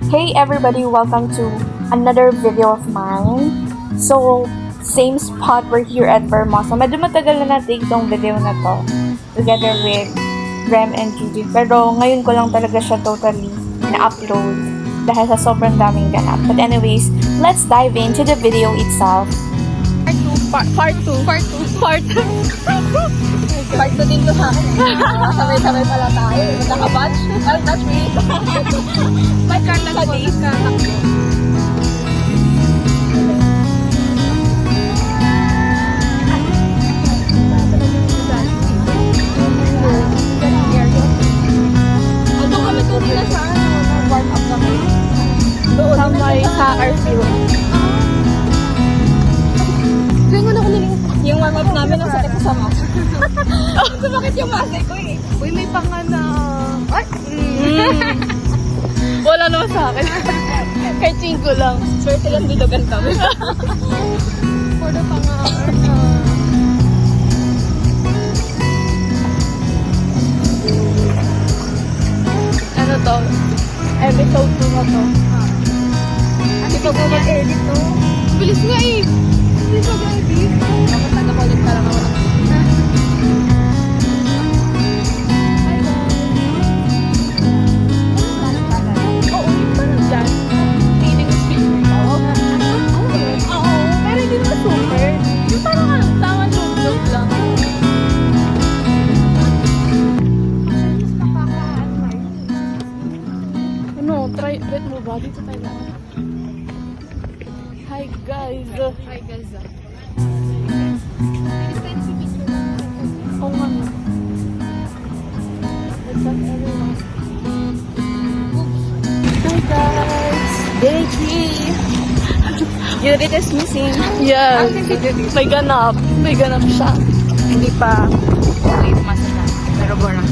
Hey everybody, welcome to another video of mine. So, same spot, we're here at Vermosa. Medyo matagal na natin itong video na to together with Rem and Gigi. Pero ngayon ko lang talaga siya totally na-upload dahil sa sobrang daming ganap. But anyways, let's dive into the video itself. Part 2. Part 2 din to sa akin. Sabay-sabay pala tayo. Naka-batch? Batch me. May kartag ko. Ando kami to nila sa warm up kami. Sa may sa airfield. Kaya nga nakuliling. Yung warm up namin ang sakit sa mas. Sumakit yung masay ko eh. Uy, may pangana. Ay! Wala naman sa akin. Kay Chinko lang. Swerte lang dilogan kami. For the pangana. Ano to? Episode 2 na to. Hindi pa ba mag-edit to? Bilis nga eh. Bilis mag-edit. Dapat nag-ulit pa lang ako ng Wait mo ba? Dito tayo lang. Hi guys! Hi guys. Oo nga no. What's up everyone? Hi guys! Becky! Judith is missing. Yes! May ganap. May ganap siya. Hindi pa okay masaya. Pero borang.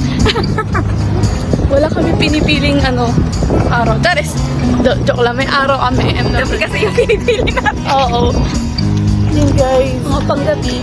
Wala kami pinipiling araw. That is, joke lang. May araw kami. Kasi yung pinipili natin. Oo. Yun guys. Mga panggabi.